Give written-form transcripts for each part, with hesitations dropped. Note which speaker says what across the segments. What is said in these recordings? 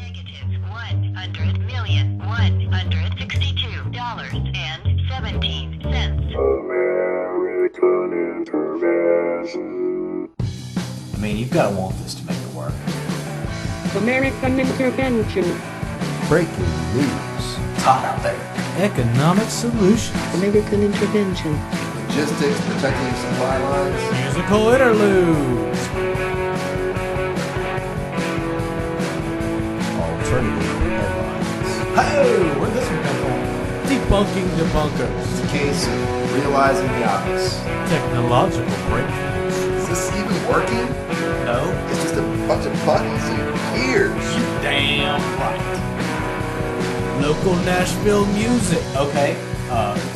Speaker 1: $100,162.17.
Speaker 2: American intervention.
Speaker 3: I mean, you've got to want this to make it work.
Speaker 4: American intervention.
Speaker 5: Breaking news.
Speaker 3: It's hot out there.
Speaker 6: Economic solutions.
Speaker 4: American intervention.
Speaker 7: Logistics, protecting supply lines.
Speaker 6: Musical interludes.
Speaker 5: Alternative headlines.
Speaker 3: Hey, where'd this one come from?
Speaker 6: Debunking debunkers.
Speaker 7: It's a case of realizing the obvious.
Speaker 6: Technological breakthroughs.
Speaker 7: Is this even working?
Speaker 3: No.
Speaker 7: It's just a bunch of buttons and gears.
Speaker 3: Damn right.
Speaker 6: Local Nashville music.
Speaker 3: Okay,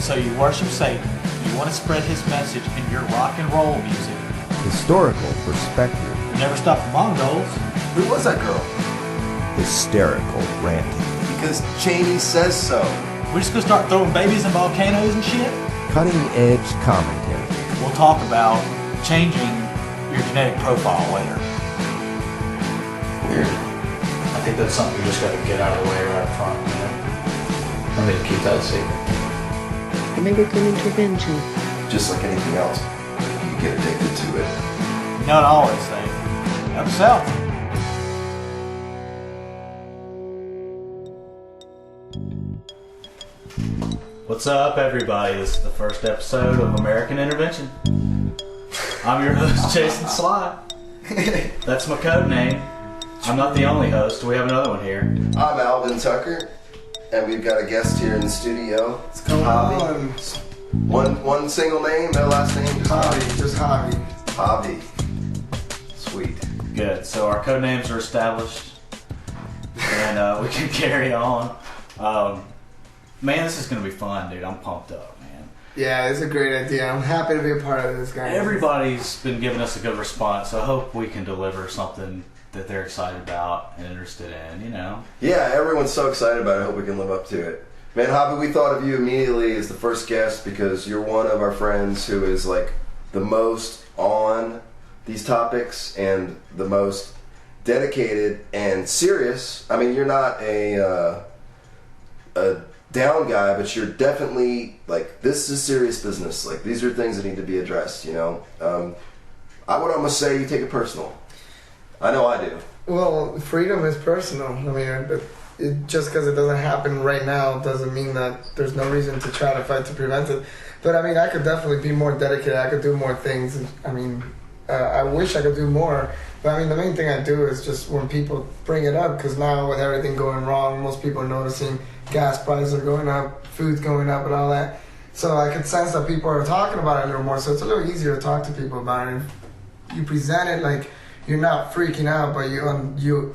Speaker 3: so you worship Satan. You want to spread his message in your rock and roll music.
Speaker 5: Historical perspective.
Speaker 3: You never stop the Mongols.
Speaker 7: Who was that girl?
Speaker 5: Hysterical ranting.
Speaker 7: Because Cheney says so.
Speaker 3: We're just gonna start throwing babies in volcanoes and shit.
Speaker 5: Cutting edge commentary.
Speaker 3: We'll talk about changing your genetic profile later. Weird. I think that's something you just gotta get out of the way right up front, you know? I need to keep that a secret.
Speaker 4: American intervention.
Speaker 7: Just like anything else, you get addicted to it.
Speaker 3: Not always, Dave. Help yourself. What's up, everybody? This is the first episode of American Intervention. I'm your host, Jason Sly. That's my code name. I'm not the only host. We have another one here.
Speaker 7: I'm Alvin Tucker, and we've got a guest here in the studio.
Speaker 8: What's going on?
Speaker 7: One single name, no last name, just
Speaker 8: Hobby, just hobby.
Speaker 7: Hobby. Sweet.
Speaker 3: Good. So our code names are established, and we can carry on. Man, this is going to be fun, dude. I'm pumped up, man.
Speaker 8: Yeah, it's a great idea. I'm happy to be a part of this, guys.
Speaker 3: Everybody's been giving us a good response, so I hope we can deliver something that they're excited about and interested in, you know?
Speaker 7: Yeah, everyone's so excited about it. I hope we can live up to it. Man, Hobby, we thought of you immediately as the first guest because you're one of our friends who is like the most on these topics and the most dedicated and serious. I mean, you're not a down guy, but you're definitely like, this is serious business. Like, these are things that need to be addressed, you know? I would almost say you take it personal. I know I do.
Speaker 8: Well, freedom is personal. I mean, just because it doesn't happen right now doesn't mean that there's no reason to try to fight to prevent it. But I mean, I could definitely be more dedicated. I could do more things. I mean, I wish I could do more. But I mean, the main thing I do is just when people bring it up, because now with everything going wrong, most people are noticing gas prices are going up, food's going up and all that. So I could sense that people are talking about it a little more. So it's a little easier to talk to people about it. You present it like you're not freaking out, but you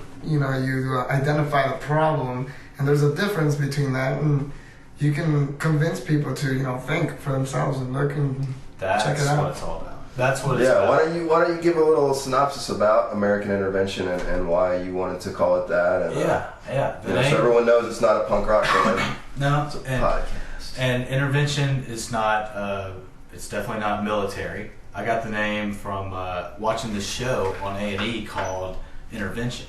Speaker 8: identify the problem, and there's a difference between that, and you can convince people to think for themselves and look and check it out.
Speaker 3: That's what it's all about. That's what it's
Speaker 7: Yeah,
Speaker 3: about.
Speaker 7: why don't you give a little synopsis about American Intervention and why you wanted to call it that? And,
Speaker 3: Yeah.
Speaker 7: So everyone knows it's not a punk rock band.
Speaker 3: No,
Speaker 7: Podcast.
Speaker 3: and intervention is not. It's definitely not military. I got the name from watching this show on A&E called Intervention,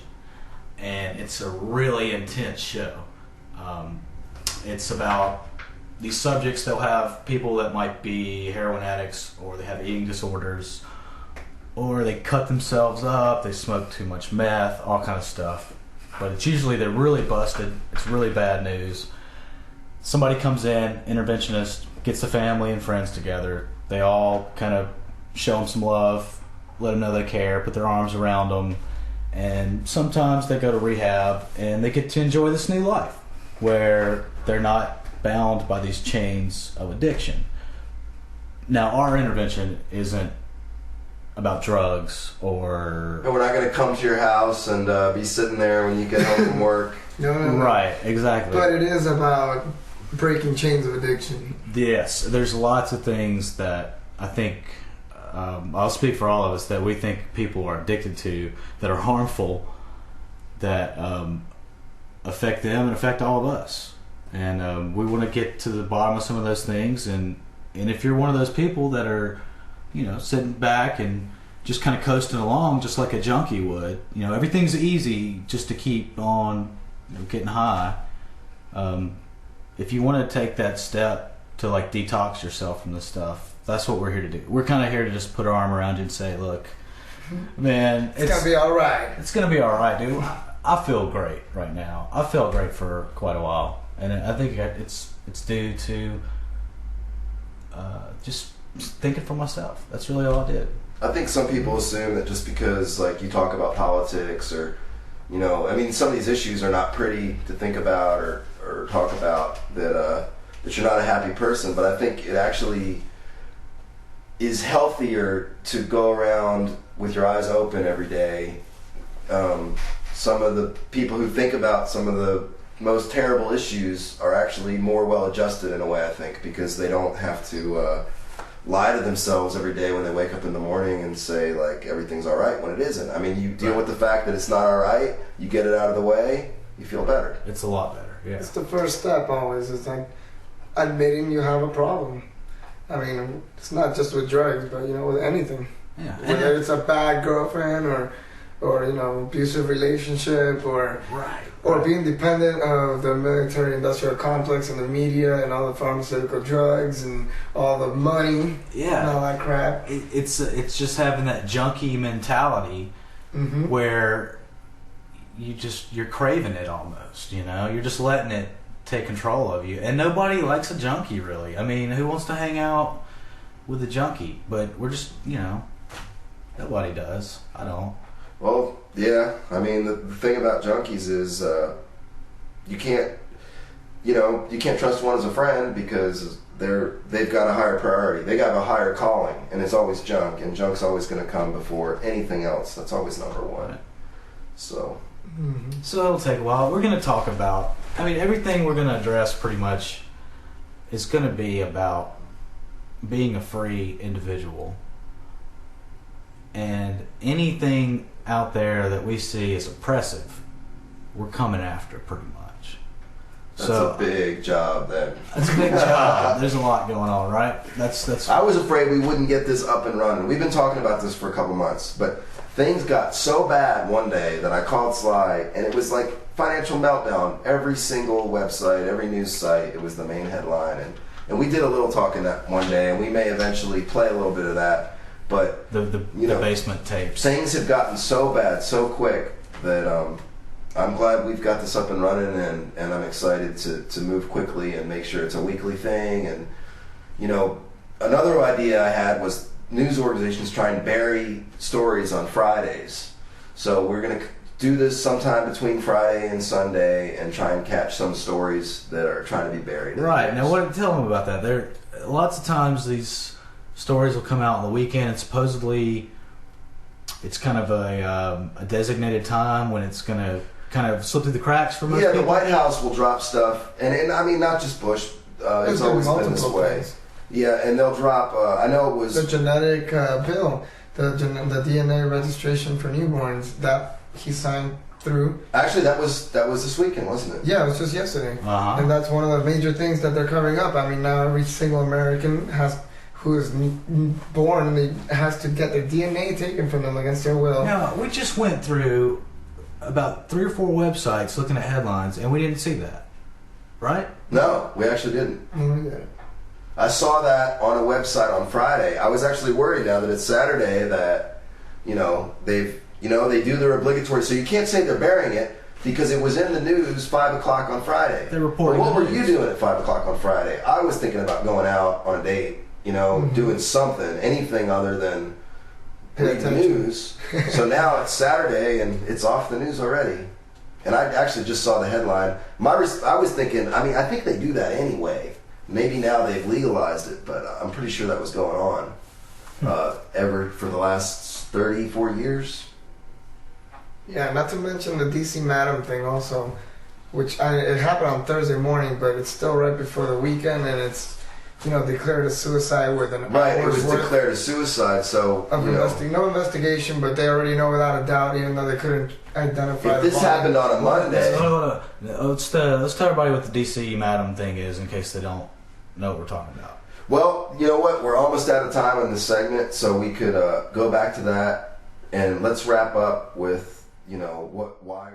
Speaker 3: and it's a really intense show. It's about these subjects. They'll have people that might be heroin addicts, or they have eating disorders, or they cut themselves up, they smoke too much meth, all kind of stuff. But it's usually they're really busted. It's really bad news. Somebody comes in, interventionist, gets the family and friends together. They all kind of show them some love, let them know they care, put their arms around them, and sometimes they go to rehab and they get to enjoy this new life where they're not bound by these chains of addiction. Now, our intervention isn't about drugs or...
Speaker 7: And we're not going to come to your house and be sitting there when you get home from work.
Speaker 8: No.
Speaker 3: Right, exactly.
Speaker 8: But it is about breaking chains of addiction.
Speaker 3: Yes, there's lots of things that I think, I'll speak for all of us, that we think people are addicted to that are harmful, that affect them and affect all of us. And we want to get to the bottom of some of those things. And if you're one of those people that are, sitting back and just kind of coasting along just like a junkie would. You know, everything's easy just to keep on, you know, getting high. If you want to take that step to like detox yourself from this stuff, that's what we're here to do. We're kind of here to just put our arm around you and say, look, man,
Speaker 8: It's gonna be all right.
Speaker 3: it's gonna be all right, dude. I feel great right now. I felt great for quite a while, and I think it's due to just thinking for myself. That's really all I did.
Speaker 7: I think some people assume that just because like you talk about politics or, you know, I mean, some of these issues are not pretty to think about or talk about, that you're not a happy person. But I think it actually is healthier to go around with your eyes open every day. Some of the people who think about some of the most terrible issues are actually more well adjusted in a way, I think, because they don't have to lie to themselves every day when they wake up in the morning and say like everything's all right when it isn't. I mean, you deal with the fact that it's not all right, you get it out of the way, you feel better.
Speaker 3: It's a lot better. Yeah.
Speaker 8: It's the first step always. It's like admitting you have a problem. I mean, it's not just with drugs, but you know, with anything.
Speaker 3: Yeah.
Speaker 8: Whether it's a bad girlfriend or you know, abusive relationship or being dependent of the military-industrial complex and the media and all the pharmaceutical drugs and all the money and all that crap.
Speaker 3: It's just having that junkie mentality where you're craving it almost. You know, you're just letting it take control of you, and nobody likes a junkie really. I mean, who wants to hang out with a junkie? But we're just, you know, nobody does. I don't.
Speaker 7: Well, yeah. I mean, the thing about junkies is you can't trust one as a friend because they've got a higher priority. They got a higher calling, and it's always junk, and junk's always going to come before anything else. That's always number one.
Speaker 3: Right.
Speaker 7: So
Speaker 3: it'll take a while. We're going to talk about, I mean, everything we're going to address pretty much is going to be about being a free individual. And anything out there that we see as oppressive, we're coming after pretty much.
Speaker 7: that's a big job then.
Speaker 3: That's a big job. There's a lot going on, right? That's.
Speaker 7: I was afraid we wouldn't get this up and running. We've been talking about this for a couple months, but things got so bad one day that I called Sly, and it was like financial meltdown. Every single website, every news site, it was the main headline. And we did a little talking that one day, and we may eventually play a little bit of that. But
Speaker 3: the basement tapes.
Speaker 7: Things have gotten so bad so quick that I'm glad we've got this up and running, and I'm excited to move quickly and make sure it's a weekly thing. And, you know, another idea I had was news organizations try and bury stories on Fridays. So we're going to do this sometime between Friday and Sunday and try and catch some stories that are trying to be buried.
Speaker 3: Right. Now, tell them about that. There, lots of times these stories will come out on the weekend, and supposedly it's kind of a designated time when it's going to kind of slip through the cracks for most people.
Speaker 7: Yeah, the White House will drop stuff, and I mean, not just Bush. It's always been this way.
Speaker 8: Things.
Speaker 7: Yeah, and they'll drop, I know it was...
Speaker 8: The genetic bill, the DNA registration for newborns that he signed through.
Speaker 7: Actually, that was this weekend, wasn't it?
Speaker 8: Yeah, it was just yesterday.
Speaker 3: Uh-huh.
Speaker 8: And that's one of the major things that they're covering up. I mean, now every single American who is born, they has to get their DNA taken from them against their will.
Speaker 3: Now, we just went through about 3 or 4 websites looking at headlines, and we didn't see that, right?
Speaker 7: No, we actually didn't.
Speaker 8: Yeah.
Speaker 7: I saw that on a website on Friday. I was actually worried now that it's Saturday that, you know, they do their obligatory, so you can't say they're burying it because it was in the news 5 o'clock on Friday.
Speaker 3: They're reporting
Speaker 7: But what
Speaker 3: the
Speaker 7: were you
Speaker 3: news.
Speaker 7: doing at 5 o'clock on Friday? I was thinking about going out on a date, you know, doing something, anything other than reading the news. So now it's Saturday and it's off the news already. And I actually just saw the headline. I was thinking, I mean, I think they do that anyway. Maybe now they've legalized it, but I'm pretty sure that was going on ever for the last 34 years.
Speaker 8: Yeah, not to mention the DC Madam thing also, which it happened on Thursday morning, but it's still right before the weekend, and it's, you know, declared a suicide with an
Speaker 7: Right, it
Speaker 8: hour's
Speaker 7: was
Speaker 8: worth
Speaker 7: declared a suicide, so,
Speaker 8: of
Speaker 7: you know.
Speaker 8: no investigation, but they already know without a doubt, even though they couldn't identify
Speaker 7: If
Speaker 8: the
Speaker 7: this
Speaker 8: body.
Speaker 7: happened on a Monday,
Speaker 3: Hold on. Let's tell everybody what the DC Madam thing is in case they don't know what we're talking about.
Speaker 7: Well, you know what? We're almost out of time on this segment, so we could go back to that and let's wrap up with, why.